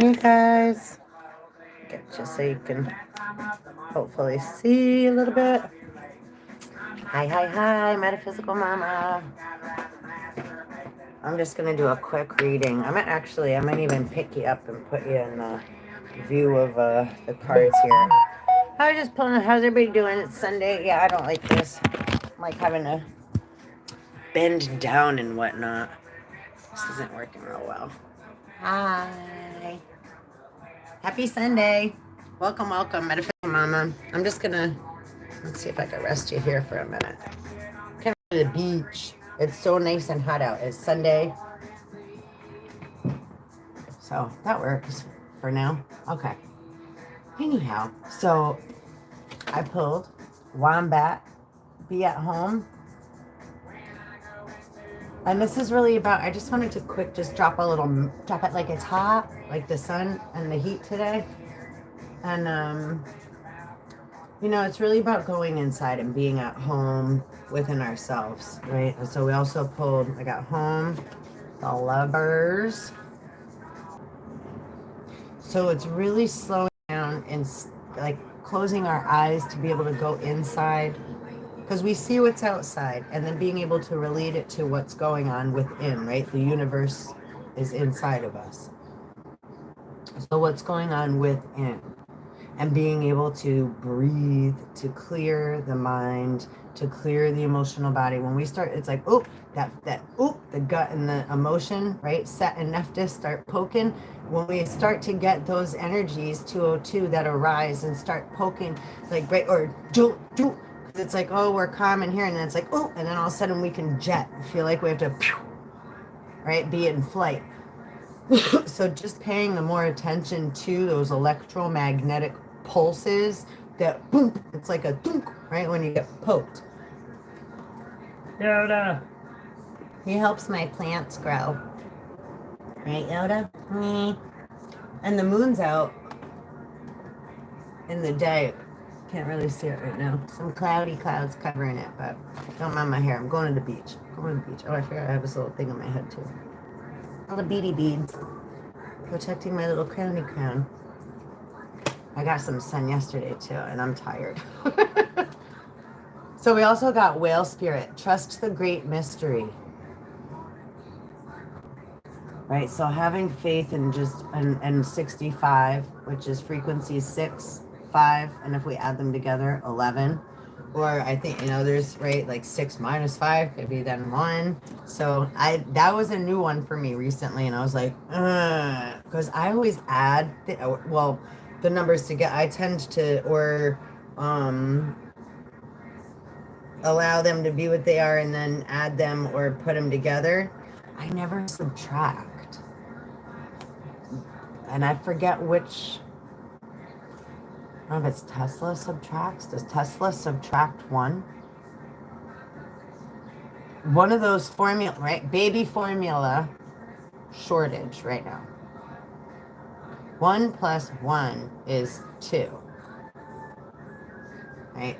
You guys, get you so you can hopefully see a little bit. Hi, hi, hi, Metaphysical Mama. I'm just gonna do a quick reading. I might even pick you up and put you in the view of the cards here. I was just pulling. How's everybody doing? It's Sunday. Yeah, I don't like this. I'm like having to bend down and whatnot. This isn't working real well. Hi. Happy Sunday. Welcome, welcome, Metaphysical Mama. I'm just gonna, let's see if I can rest you here for a minute. Come to the beach. It's so nice and hot out. It's Sunday. So that works for now. Okay. Anyhow, so I pulled Wombat, Be at Home. And this is really about, I just wanted to just drop it like it's hot, like the sun and the heat today. And, it's really about going inside and being at home within ourselves, right? And so we also pulled, I got Home, the Lovers. So it's really slowing down and like closing our eyes to be able to go inside, because we see what's outside and then being able to relate it to what's going on within, right? The universe is inside of us. So what's going on within, and being able to breathe, to clear the mind, to clear the emotional body. When we start, it's like, the gut and the emotion, right? Set and nephthys start poking. When we start to get those energies, 202, that arise and start poking, like, right, or do, it's like, oh, we're calm in here, and then it's like, oh, and then all of a sudden we can jet, feel like we have to, right, be in flight. So just paying the more attention to those electromagnetic pulses that boom, it's like a dunk, right, when you get poked. Yoda. He helps my plants grow. Right, Yoda? And the moon's out in the day. Can't really see it right now. Some cloudy clouds covering it, but don't mind my hair. I'm going to the beach. Oh, I forgot I have this little thing on my head too. All the beady beads. Protecting my little crowny crown. I got some sun yesterday too, and I'm tired. So we also got Whale Spirit. Trust the great mystery. Right, so having faith in and 65, which is frequency 6, 5, and if we add them together, 11. Or I think, there's, right, like 6 minus 5 could be then 1. So that was a new one for me recently, and I was like, because I always add, the numbers together. I tend to, allow them to be what they are and then add them or put them together. I never subtract. And I forget which, I don't know if it's Tesla subtracts. Does Tesla subtract 1? One of those formula, right? Baby formula shortage right now. 1 plus 1 is 2. Right?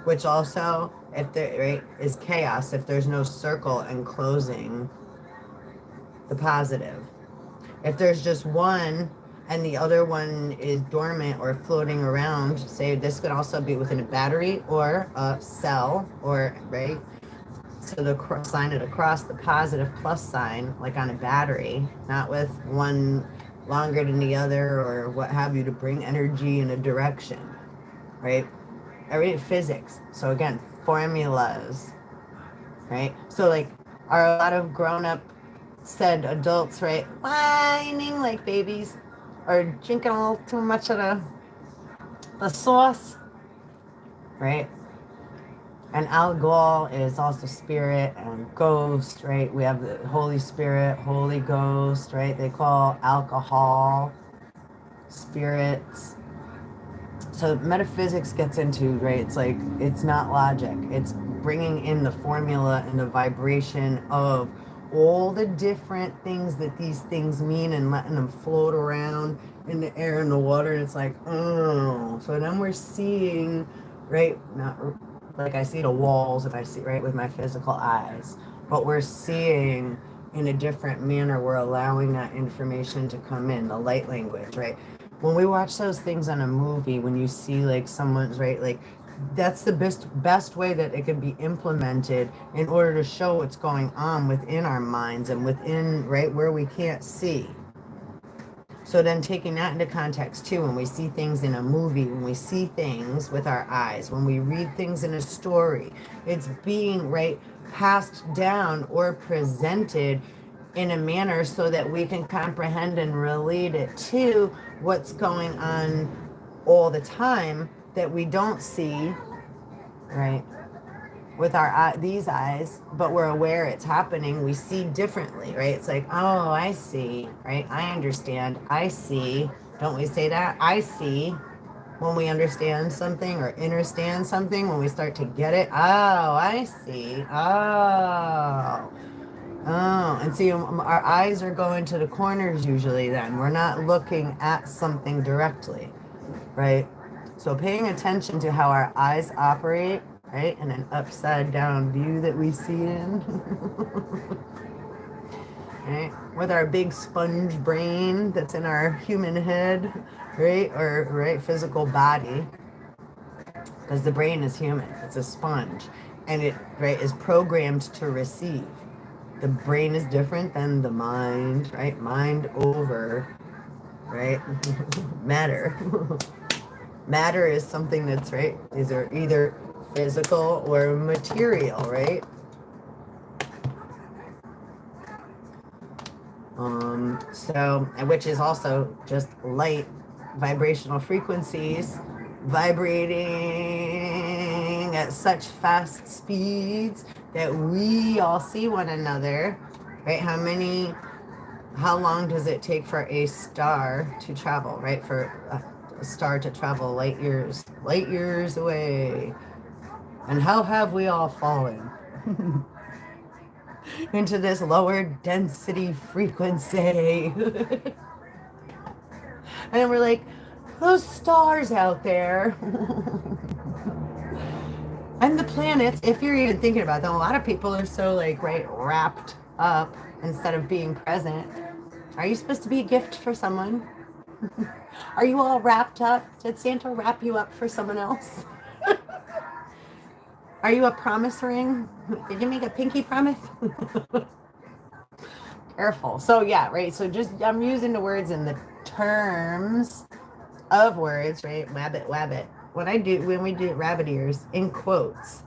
Which also, if there, right, is chaos if there's no circle enclosing the positive. If there's just one and the other one is dormant or floating around, say this could also be within a battery or a cell, or, right? So the sign it across, the positive plus sign, like on a battery, not with one longer than the other or what have you, to bring energy in a direction, right? I read physics. So again, formulas, right? So like, are a lot of grown-up said adults, right, whining like babies, or drinking a little too much of the sauce, right? And alcohol is also spirit and ghost, right? We have the Holy Spirit, Holy Ghost, right? They call alcohol spirits. So metaphysics gets into, right, it's like, it's not logic. It's bringing in the formula and the vibration of all the different things that these things mean and letting them float around in the air and the water. And it's like, oh. So then we're seeing, right, not like I see the walls and I see, right, with my physical eyes, but we're seeing in a different manner. We're allowing that information to come in, the light language, right? When we watch those things on a movie, when you see like someone's, right, like that's the best way that it can be implemented in order to show what's going on within our minds and within, right, where we can't see. So then taking that into context too, when we see things in a movie, when we see things with our eyes, when we read things in a story, it's being, right, passed down or presented in a manner so that we can comprehend and relate it to what's going on all the time that we don't see, right, with our these eyes, but we're aware it's happening. We see differently, right? It's like, oh, I see, right? I understand. I see. Don't we say that? I see when we understand something or understand something, when we start to get it. Oh, I see. Oh. Oh, and see, our eyes are going to the corners usually then. We're not looking at something directly, right? So paying attention to how our eyes operate, right, in an upside down view that we see in, right, with our big sponge brain that's in our human head, right, or right, physical body, because the brain is human, it's a sponge, and it, right, is programmed to receive. The brain is different than the mind, right? Mind over, right? Matter. Matter is something that's, right, is either physical or material, right? So, which is also just light, vibrational frequencies vibrating at such fast speeds that we all see one another, right? How long does it take for a star to travel, right? For a star to travel light years away. And how have we all fallen into this lower density frequency? And we're like, those stars out there and the planets, if you're even thinking about them, a lot of people are so like, right, wrapped up instead of being present. Are you supposed to be a gift for someone? Are you all wrapped up? Did Santa wrap you up for someone else? Are you a promise ring? Did you make a pinky promise? Careful. So yeah, right. So just, I'm using the words in the terms of words, right? Wabbit, wabbit. When we do rabbit ears in quotes,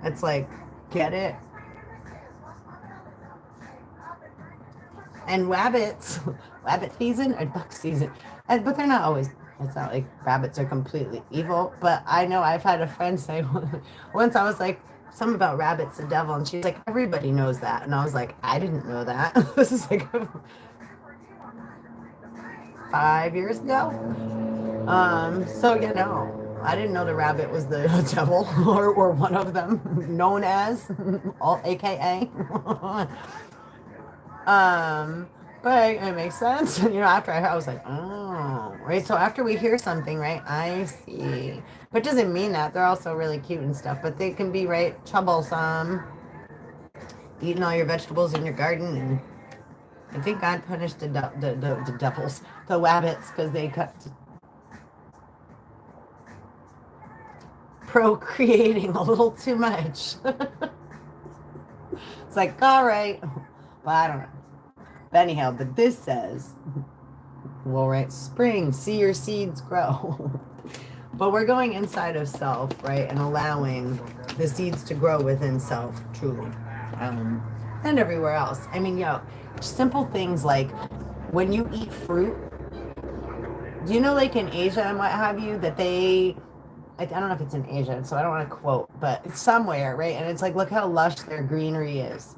it's like, get it? And rabbits, rabbit season or duck season, but they're not always. It's not like rabbits are completely evil, but I know I've had a friend say once, I was like, something about rabbits, the devil, and she's like, everybody knows that, and I was like, I didn't know that. This is like 5 years ago. So you know, I didn't know the rabbit was the devil or one of them, known as, all AKA. But it makes sense. You know, after I was like, oh, right. So after we hear something, right, I see. But it doesn't mean that they're also really cute and stuff, but they can be, right, troublesome. Eating all your vegetables in your garden, and I think God punished the devils, the rabbits, because they kept procreating a little too much. It's like, all right, but I don't know. But anyhow, but this says, well, right, spring, see your seeds grow. But we're going inside of self, right, and allowing the seeds to grow within self, truly, and everywhere else. I mean, simple things like when you eat fruit, do you know, like in Asia and what have you, that I don't know if it's in Asia, so I don't want to quote, but it's somewhere, right? And it's like, look how lush their greenery is.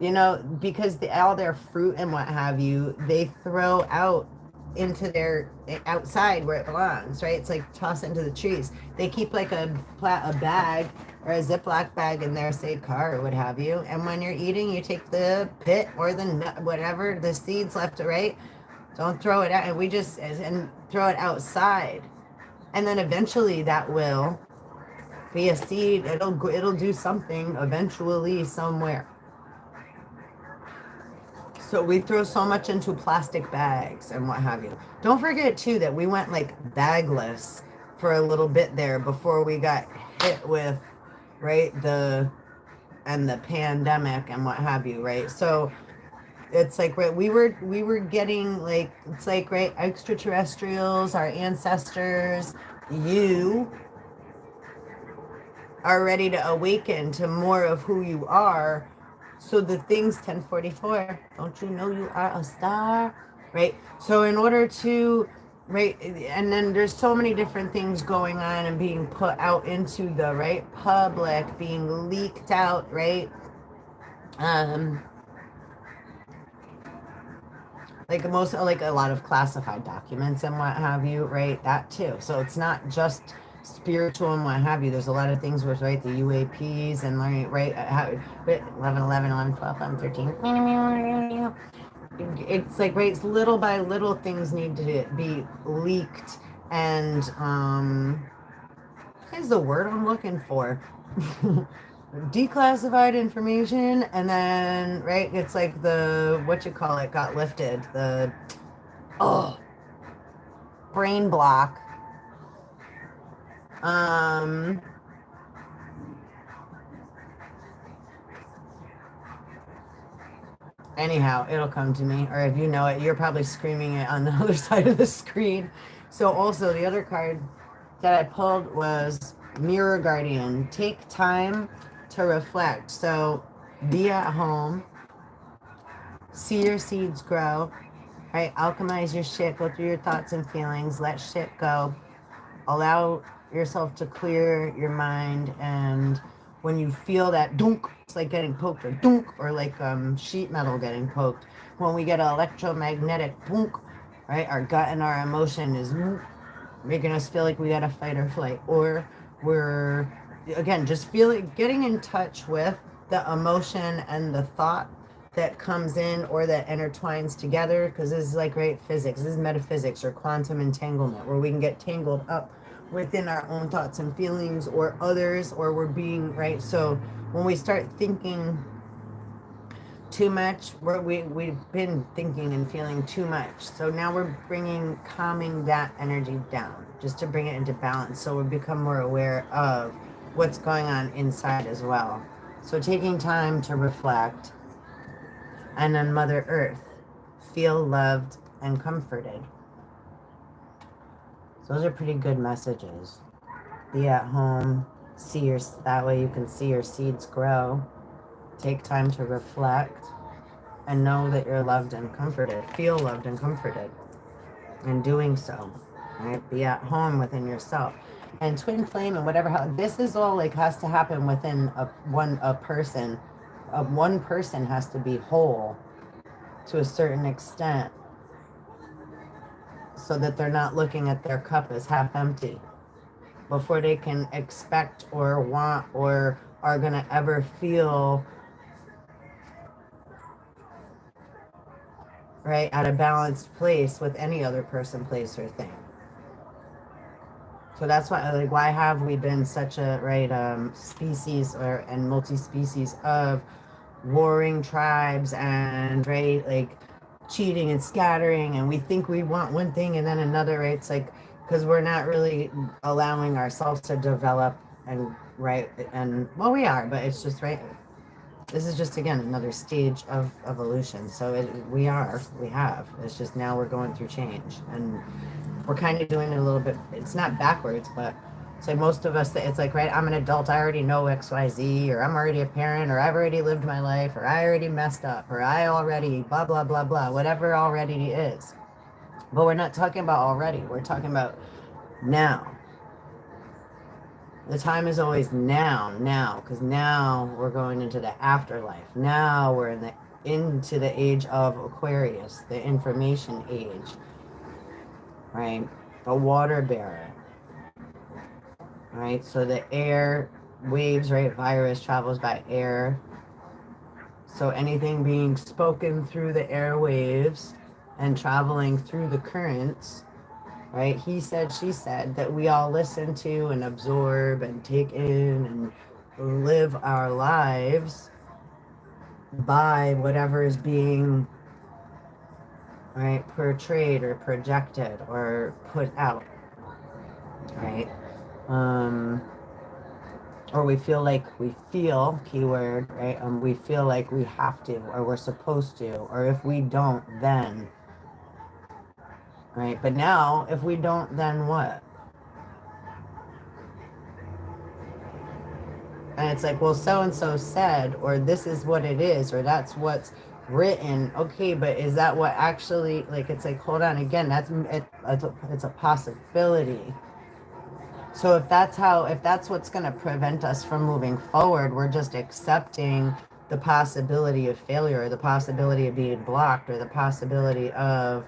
You know, because all their fruit and what have you, they throw out into their outside where it belongs, right? It's like toss it into the trees. They keep like a bag or a Ziploc bag in their, say, car or what have you. And when you're eating, you take the pit or the nut, whatever, the seeds left, right? Don't throw it out. And throw it outside. And then eventually that will be a seed. It'll do something eventually somewhere. So we throw so much into plastic bags and what have you. Don't forget too that we went like bagless for a little bit there before we got hit with, right, the pandemic and what have you, right? So it's like, right, we were getting like, it's like, right, extraterrestrials, our ancestors, you are ready to awaken to more of who you are. So the things 1044, don't you know you are a star? Right? So in order to, right, and then there's so many different things going on and being put out into the right public, being leaked out, right? Um like most, like a lot of classified documents and what have you, right? That too. So it's not just spiritual and what have you. There's a lot of things with, right, the UAPs and learning, right, how 11 11 11 12 11 13. It's like, right, it's little by little things need to be leaked and what is the word I'm looking for? Declassified information, and then, right, it's like the, what you call it, got lifted, the, oh, brain block. Anyhow, it'll come to me, or if you know it, you're probably screaming it on the other side of the screen. So also the other card that I pulled was Mirror Guardian. Take time to reflect. So be at home, see your seeds grow, right? Alchemize your shit, go through your thoughts and feelings, let shit go. Allow yourself to clear your mind, and when you feel that dunk, it's like getting poked, or dunk, or like sheet metal getting poked. When we get an electromagnetic dunk, right, our gut and our emotion is making us feel like we got to fight or flight, or we're, again, just feeling, getting in touch with the emotion and the thought that comes in or that intertwines together, because this is like, right, physics, this is metaphysics or quantum entanglement, where we can get tangled up within our own thoughts and feelings or others, or we're being, right, so when we start thinking too much, we've been thinking and feeling too much, so now we're calming that energy down just to bring it into balance, so we become more aware of what's going on inside as well. So taking time to reflect, and then Mother Earth, feel loved and comforted. So those are pretty good messages. Be at home, that way you can see your seeds grow. Take time to reflect and know that you're loved and comforted. Feel loved and comforted in doing so. Right? Be at home within yourself. And twin flame and whatever, this is all like has to happen within a person. One person has to be whole to a certain extent, so that they're not looking at their cup as half empty before they can expect or want or are going to ever feel, right, at a balanced place with any other person, place, or thing. So that's why, like, why have we been such a, right, species and multi-species of warring tribes and, right, like cheating and scattering, and we think we want one thing and then another, right? It's like, because we're not really allowing ourselves to develop, and, right, and, well, we are, but it's just, right, this is just, again, another stage of evolution. So we have, it's just now we're going through change, and we're kind of doing it a little bit, it's not backwards, but it's like most of us, it's like, right, I'm an adult, I already know XYZ, or I'm already a parent, or I've already lived my life, or I already messed up, or I already blah, blah, blah, blah, whatever already is. But we're not talking about already, we're talking about now. The time is always now, because now we're going into the afterlife. Now we're into the age of Aquarius, the information age, right? The water bearer. Right, so the air waves, right, virus travels by air, so anything being spoken through the airwaves and traveling through the currents, right, he said, she said, that we all listen to and absorb and take in and live our lives by whatever is being right, portrayed or projected or put out, right? Or we feel, keyword, right? We feel like we have to, or we're supposed to, or if we don't, then, right? But now, if we don't, then what? And it's like, well, so-and-so said, or this is what it is, or that's what's written. Okay, but is that what actually, like, it's like, hold on, again, it's a possibility. So if that's what's going to prevent us from moving forward, we're just accepting the possibility of failure, or the possibility of being blocked, or the possibility of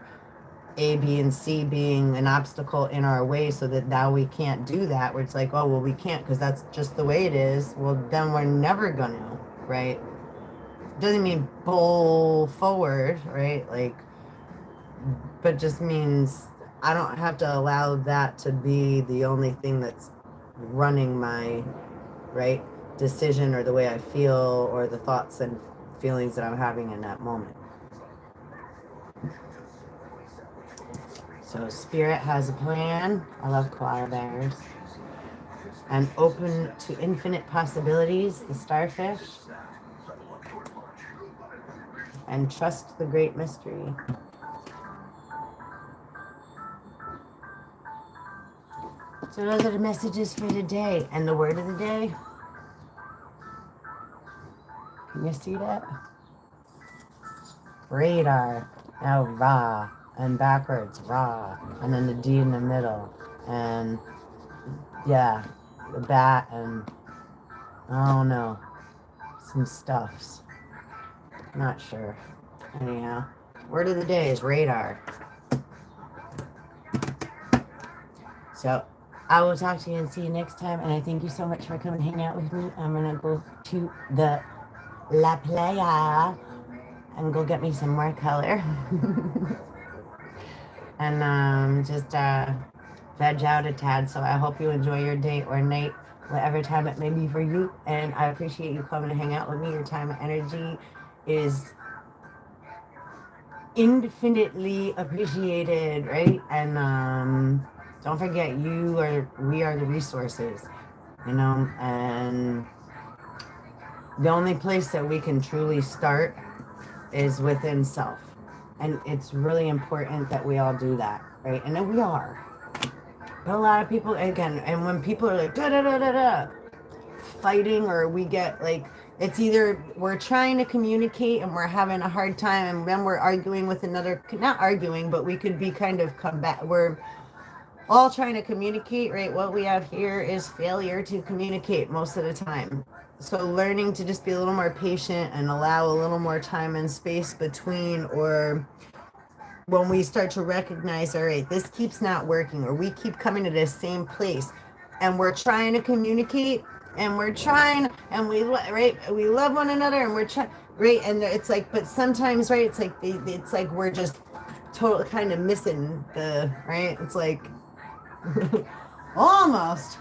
A, B, and C being an obstacle in our way, so that now we can't do that, where it's like, oh, well, we can't because that's just the way it is. Well, then we're never gonna, right? Doesn't mean pull forward, right? Like, but just means I don't have to allow that to be the only thing that's running my, right, decision, or the way I feel, or the thoughts and feelings that I'm having in that moment. So spirit has a plan. I love koala bears. And open to infinite possibilities, the starfish. And trust the great mystery. So those are the messages for today. And the word of the day. Can you see that? Radar. Now Ra. And backwards, Ra. And then the D in the middle. And yeah, the bat, and I don't know, some stuffs. Not sure. Anyhow, word of the day is radar. So I will talk to you and see you next time. And I thank you so much for coming and hang out with me. I'm going to go to the La Playa and go get me some more color. And just veg out a tad. So I hope you enjoy your day or night, whatever time it may be for you. And I appreciate you coming to hang out with me. Your time and energy is infinitely appreciated, right? And don't forget, we are the resources, you know. And the only place that we can truly start is within self. And it's really important that we all do that, right? And then we are. But a lot of people, again, and when people are like, fighting, or we get like, it's either we're trying to communicate and we're having a hard time, and then we're arguing with another, not arguing, but we could be kind of combat. We're all trying to communicate, right? What we have here is failure to communicate most of the time. So learning to just be a little more patient and allow a little more time and space between, or when we start to recognize, all right, this keeps not working, or we keep coming to this same place, and we're trying to communicate, and we're trying, and we love one another, and we're trying, right? And it's like, but sometimes, right, it's like we're just totally kind of missing the, right? It's like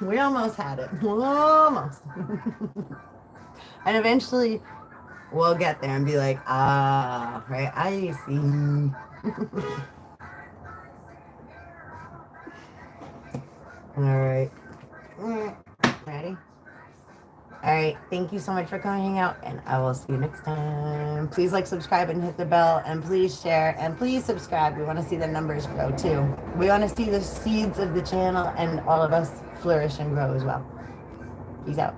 we almost had it, almost. And eventually we'll get there and be like, right, I see. All right. Ready? All right. Thank you so much for coming hang out, and I will see you next time. Please like, subscribe, and hit the bell, and please share, and please subscribe. We want to see the numbers grow too. We want to see the seeds of the channel and all of us flourish and grow as well. Peace out.